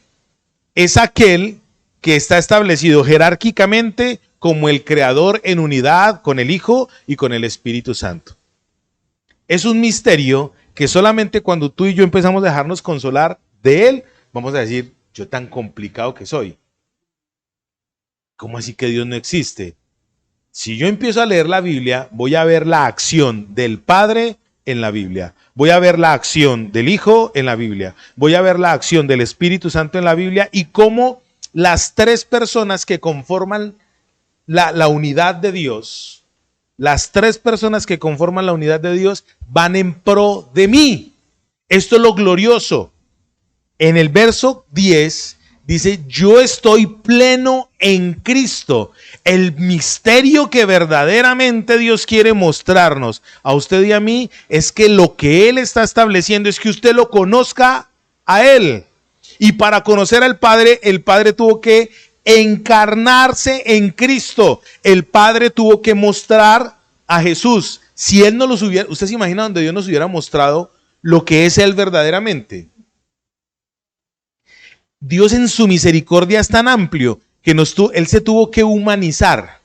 es aquel que está establecido jerárquicamente como el Creador en unidad con el Hijo y con el Espíritu Santo. Es un misterio que solamente cuando tú y yo empezamos a dejarnos consolar de Él, vamos a decir, yo tan complicado que soy. ¿Cómo así que Dios no existe? Si yo empiezo a leer la Biblia, voy a ver la acción del Padre en la Biblia. Voy a ver la acción del Hijo en la Biblia. Voy a ver la acción del Espíritu Santo en la Biblia y cómo las tres personas que conforman la unidad de Dios, las tres personas que conforman la unidad de Dios van en pro de mí. Esto es lo glorioso. En el verso 10 dice, yo estoy pleno en Cristo. El misterio que verdaderamente Dios quiere mostrarnos a usted y a mí es que lo que Él está estableciendo es que usted lo conozca a Él. Y para conocer al Padre, el Padre tuvo que encarnarse en Cristo. El Padre tuvo que mostrar a Jesús. Si Él no los hubiera, ¿usted se imagina donde Dios nos hubiera mostrado lo que es Él verdaderamente? Dios en su misericordia es tan amplio que Él se tuvo que humanizar,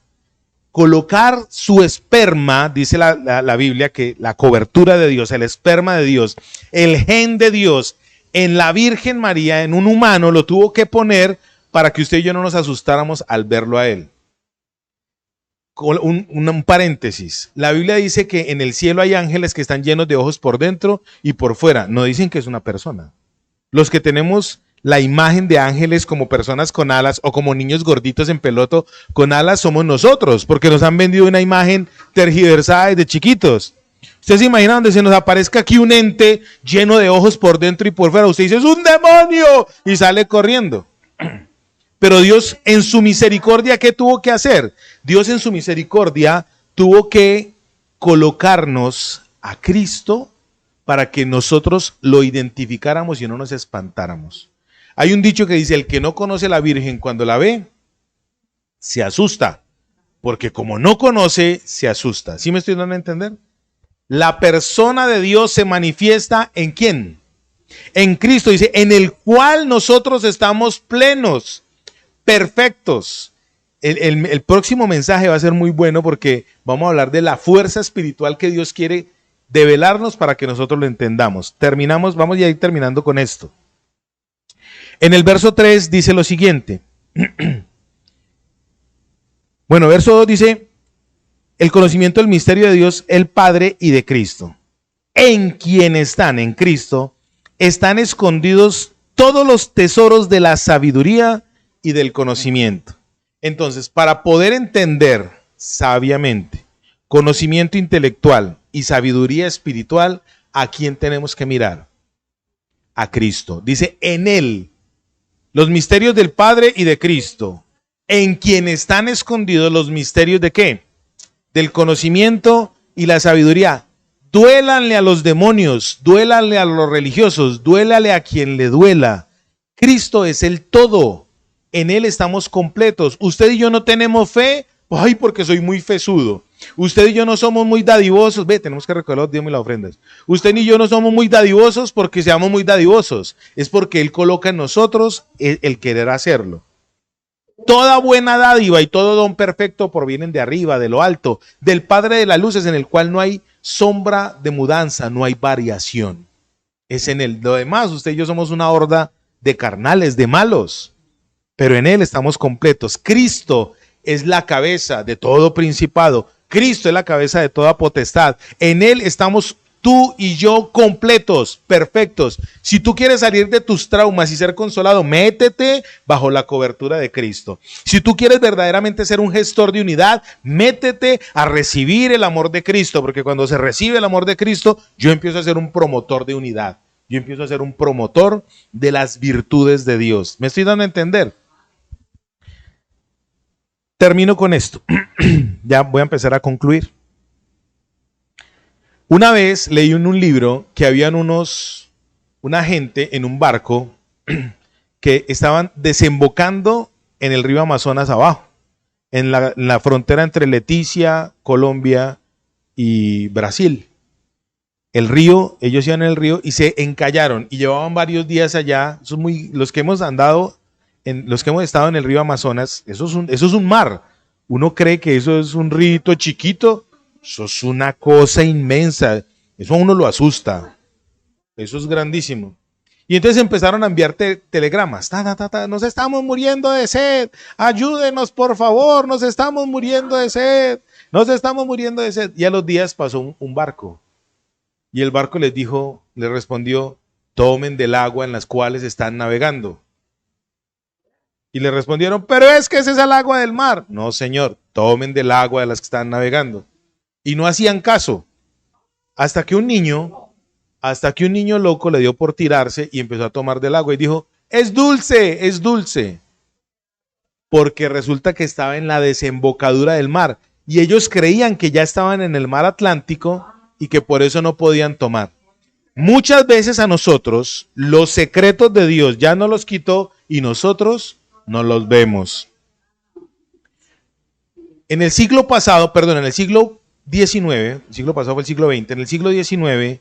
colocar su esperma, dice la Biblia, que la cobertura de Dios, el esperma de Dios, el gen de Dios, en la Virgen María, en un humano, lo tuvo que poner para que usted y yo no nos asustáramos al verlo a Él. Un paréntesis. La Biblia dice que en el cielo hay ángeles que están llenos de ojos por dentro y por fuera. No dicen que es una persona. Los que tenemos la imagen de ángeles como personas con alas o como niños gorditos en peloto con alas somos nosotros, porque nos han vendido una imagen tergiversada desde chiquitos. Usted se imagina donde se nos aparezca aquí un ente lleno de ojos por dentro y por fuera. Usted dice, ¡es un demonio! Y sale corriendo. Pero Dios en su misericordia, ¿qué tuvo que hacer? Dios en su misericordia tuvo que colocarnos a Cristo para que nosotros lo identificáramos y no nos espantáramos. Hay un dicho que dice, el que no conoce a la Virgen cuando la ve, se asusta, porque como no conoce, se asusta. ¿Sí me estoy dando a entender? La persona de Dios se manifiesta ¿en quién? En Cristo, dice, en el cual nosotros estamos plenos, perfectos. El próximo mensaje va a ser muy bueno porque vamos a hablar de la fuerza espiritual que Dios quiere develarnos para que nosotros lo entendamos. Vamos a ir terminando con esto. En el verso 3 dice lo siguiente. Bueno, verso 2 dice, el conocimiento del misterio de Dios, el Padre y de Cristo. En quien están, en Cristo, están escondidos todos los tesoros de la sabiduría y del conocimiento. Entonces, para poder entender sabiamente, conocimiento intelectual y sabiduría espiritual, ¿a quién tenemos que mirar? A Cristo. Dice, en Él, los misterios del Padre y de Cristo, en quien están escondidos los misterios de ¿qué? Del conocimiento y la sabiduría. Duélanle a los demonios, duélanle a los religiosos, duélale a quien le duela. Cristo es el todo. En Él estamos completos. Usted y yo no tenemos fe, ay, porque soy muy fesudo. Usted y yo no somos muy dadivosos. Tenemos que recoger los diezmos y las ofrendas. Usted y yo no somos muy dadivosos porque seamos muy dadivosos. Es porque Él coloca en nosotros el querer hacerlo. Toda buena dádiva y todo don perfecto provienen de arriba, de lo alto, del Padre de las luces, en el cual no hay sombra de mudanza, no hay variación. Es en Él. Lo demás, usted y yo somos una horda de carnales, de malos. Pero en Él estamos completos. Cristo es la cabeza de todo principado. Cristo es la cabeza de toda potestad. En Él estamos tú y yo completos, perfectos. Si tú quieres salir de tus traumas y ser consolado, métete bajo la cobertura de Cristo. Si tú quieres verdaderamente ser un gestor de unidad, métete a recibir el amor de Cristo, porque cuando se recibe el amor de Cristo, yo empiezo a ser un promotor de unidad. Yo empiezo a ser un promotor de las virtudes de Dios. ¿Me estoy dando a entender? Termino con esto. Ya voy a empezar a concluir. Una vez leí en un libro que habían una gente en un barco que estaban desembocando en el río Amazonas abajo, en la frontera entre Leticia, Colombia y Brasil. El río, ellos iban en el río y se encallaron y llevaban varios días allá. Los que hemos andado, los que hemos estado en el río Amazonas, eso es un mar. Uno cree que eso es un río chiquito. Eso es una cosa inmensa. Eso a uno lo asusta. Eso es grandísimo. Y entonces empezaron a enviar telegramas. Nos estamos muriendo de sed. Ayúdenos, por favor. Nos estamos muriendo de sed. Nos estamos muriendo de sed. Y a los días pasó un barco. Y el barco les respondió, tomen del agua en las cuales están navegando. Y le respondieron, pero es que esa es el agua del mar. No, señor, tomen del agua de las que están navegando. Y no hacían caso, hasta que un niño loco le dio por tirarse y empezó a tomar del agua y dijo, es dulce, porque resulta que estaba en la desembocadura del mar y ellos creían que ya estaban en el mar Atlántico y que por eso no podían tomar. Muchas veces a nosotros los secretos de Dios ya nos los quitó y nosotros no los vemos. En el siglo pasado, perdón, en el siglo XIX, el siglo pasado fue el siglo XX, en el siglo XIX,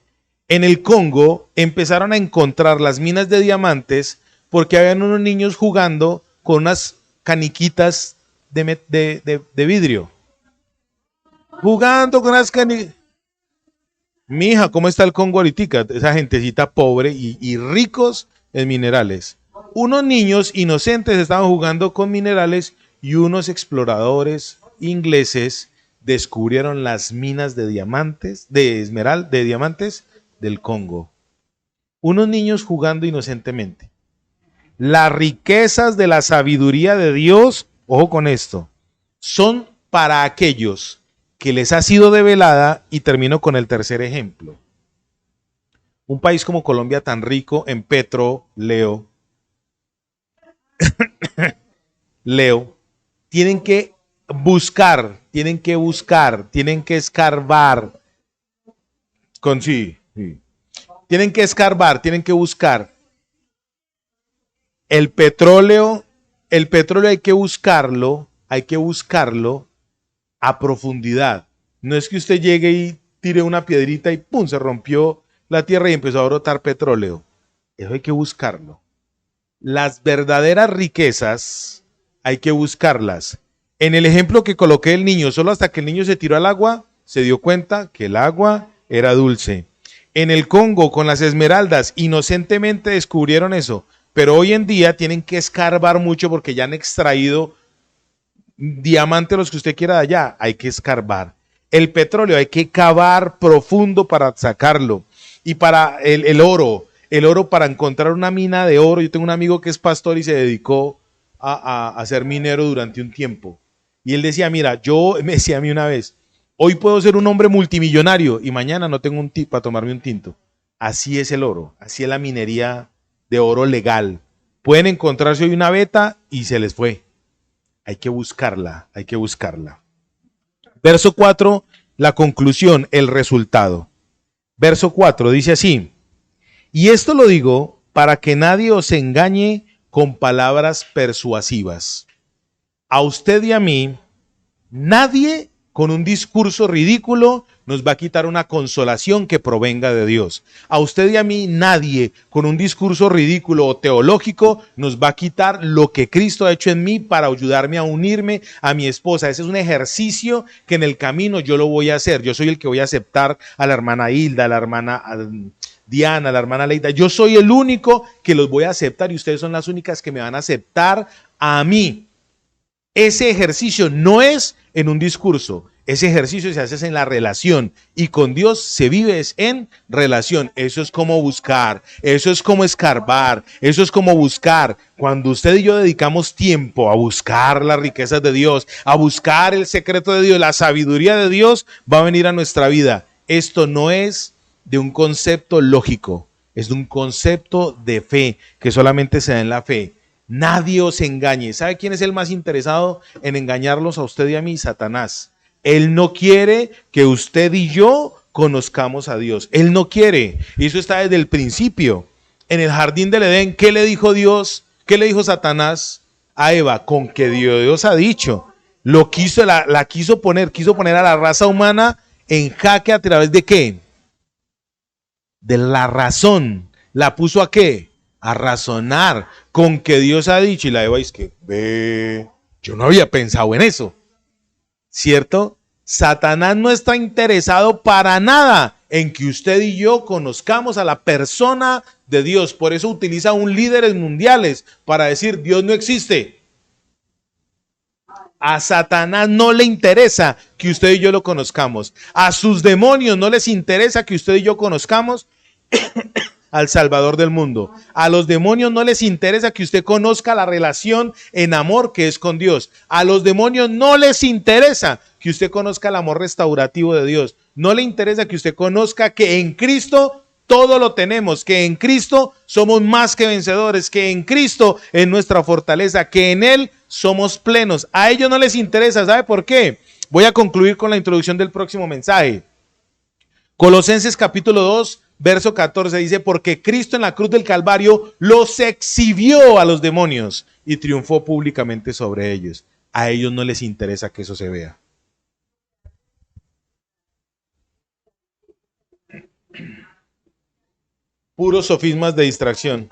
en el Congo empezaron a encontrar las minas de diamantes porque habían unos niños jugando con unas caniquitas de vidrio. Jugando con unas caniquitas. Mija, ¿cómo está el Congo ahorita? Esa gentecita pobre y ricos en minerales. Unos niños inocentes estaban jugando con minerales y unos exploradores ingleses descubrieron las minas de diamantes, de esmeralda, de diamantes del Congo. Unos niños jugando inocentemente. Las riquezas de la sabiduría de Dios, ojo con esto, son para aquellos que les ha sido develada, y termino con el tercer ejemplo. Un país como Colombia tan rico en petróleo, tienen que buscar, tienen que escarbar, tienen que escarbar, tienen que buscar el petróleo hay que buscarlo a profundidad. No es que usted llegue y tire una piedrita y ¡pum! Se rompió la tierra y empezó a brotar petróleo. Eso hay que buscarlo. Las verdaderas riquezas hay que buscarlas. En el ejemplo que coloqué del niño, solo hasta que el niño se tiró al agua, se dio cuenta que el agua era dulce. En el Congo, con las esmeraldas, inocentemente descubrieron eso, pero hoy en día tienen que escarbar mucho porque ya han extraído diamante, los que usted quiera de allá, hay que escarbar. El petróleo hay que cavar profundo para sacarlo. Y para el oro para encontrar una mina de oro, yo tengo un amigo que es pastor y se dedicó a ser minero durante un tiempo. Y él decía, mira, me decía a mí una vez, hoy puedo ser un hombre multimillonario y mañana no tengo un tip para tomarme un tinto. Así es el oro, así es la minería de oro legal. Pueden encontrarse hoy una veta y se les fue. Hay que buscarla, hay que buscarla. Verso 4, la conclusión, el resultado. Verso 4 dice así: y esto lo digo para que nadie os engañe con palabras persuasivas. A usted y a mí, nadie con un discurso ridículo nos va a quitar una consolación que provenga de Dios. A usted y a mí, nadie con un discurso ridículo o teológico nos va a quitar lo que Cristo ha hecho en mí para ayudarme a unirme a mi esposa. Ese es un ejercicio que en el camino yo lo voy a hacer. Yo soy el que voy a aceptar a la hermana Hilda, a la hermana Diana, a la hermana Leida. Yo soy el único que los voy a aceptar y ustedes son las únicas que me van a aceptar a mí. Ese ejercicio no es en un discurso, ese ejercicio se hace en la relación y con Dios se vive es en relación. Eso es como buscar, eso es como escarbar, eso es como buscar. Cuando usted y yo dedicamos tiempo a buscar las riquezas de Dios, a buscar el secreto de Dios, la sabiduría de Dios va a venir a nuestra vida. Esto no es de un concepto lógico, es de un concepto de fe que solamente se da en la fe. Nadie os engañe. ¿Sabe quién es el más interesado en engañarlos a usted y a mí? Satanás. Él no quiere que usted y yo conozcamos a Dios. Él no quiere. Y eso está desde el principio. En el jardín del Edén, ¿qué le dijo Dios? ¿Qué le dijo Satanás a Eva? Con que Dios ha dicho. Lo quiso, quiso poner a la raza humana en jaque a través de ¿qué? De la razón. ¿La puso a qué? A razonar con que Dios ha dicho. Y la Eva es que, yo no había pensado en eso, ¿cierto? Satanás no está interesado para nada en que usted y yo conozcamos a la persona de Dios. Por eso utiliza un líderes mundiales para decir Dios no existe. A Satanás no le interesa que usted y yo lo conozcamos. A sus demonios no les interesa que usted y yo conozcamos al Salvador del mundo. A los demonios no les interesa que usted conozca la relación en amor que es con Dios. A los demonios no les interesa que usted conozca el amor restaurativo de Dios. No le interesa que usted conozca que en Cristo todo lo tenemos, que en Cristo somos más que vencedores, que en Cristo es nuestra fortaleza, que en Él somos plenos. A ellos no les interesa. ¿Sabe por qué? Voy a concluir con la introducción del próximo mensaje. Colosenses capítulo 2, verso 14 dice, porque Cristo en la cruz del Calvario los exhibió a los demonios y triunfó públicamente sobre ellos. A ellos no les interesa que eso se vea. Puros sofismas de distracción.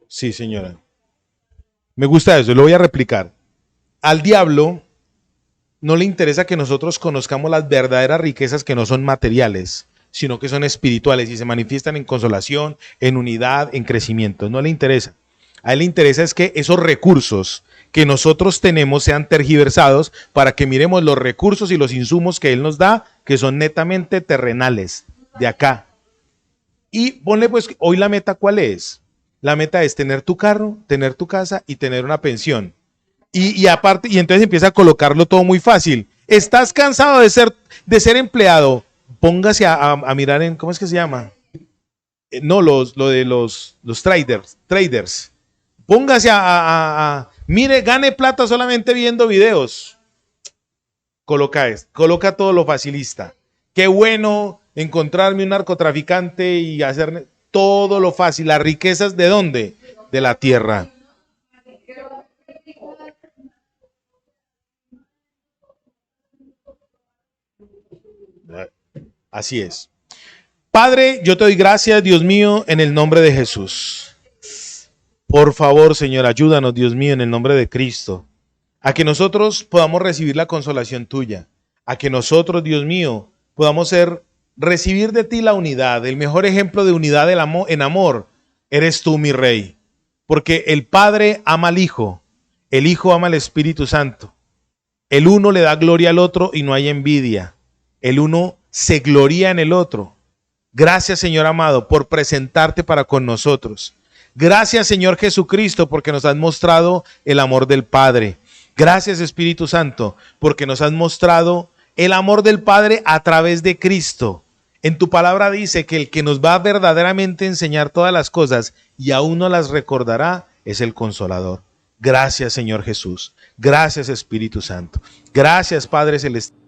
Sí, señora. Me gusta eso, lo voy a replicar. Al diablo no le interesa que nosotros conozcamos las verdaderas riquezas que no son materiales, sino que son espirituales y se manifiestan en consolación, en unidad, en crecimiento. No le interesa. A él le interesa es que esos recursos que nosotros tenemos sean tergiversados para que miremos los recursos y los insumos que él nos da, que son netamente terrenales, de acá. Y ponle pues, hoy la meta, ¿cuál es? La meta es tener tu carro, tener tu casa y tener una pensión. Y aparte, y entonces empieza a colocarlo todo muy fácil. ¿Estás cansado de ser empleado? Póngase a mirar en, ¿cómo es que se llama? No, lo de los traders. Póngase mire, gane plata solamente viendo videos. Coloca todo lo facilista. Qué bueno encontrarme un narcotraficante y hacer todo lo fácil. Las riquezas, ¿de dónde? De la tierra. Así es. Padre, yo te doy gracias, Dios mío, en el nombre de Jesús. Por favor, Señor, ayúdanos, Dios mío, en el nombre de Cristo, a que nosotros podamos recibir la consolación tuya, a que nosotros, Dios mío, podamos recibir de ti la unidad. El mejor ejemplo de unidad en amor eres tú, mi Rey, porque el Padre ama al Hijo, el Hijo ama al Espíritu Santo. El uno le da gloria al otro y no hay envidia. El uno se gloría en el otro. Gracias, Señor amado, por presentarte para con nosotros. Gracias, Señor Jesucristo, porque nos has mostrado el amor del Padre. Gracias, Espíritu Santo, porque nos has mostrado el amor del Padre a través de Cristo. En tu palabra dice que el que nos va verdaderamente a enseñar todas las cosas y aún no las recordará es el Consolador. Gracias, Señor Jesús. Gracias, Espíritu Santo. Gracias, Padre Celestial.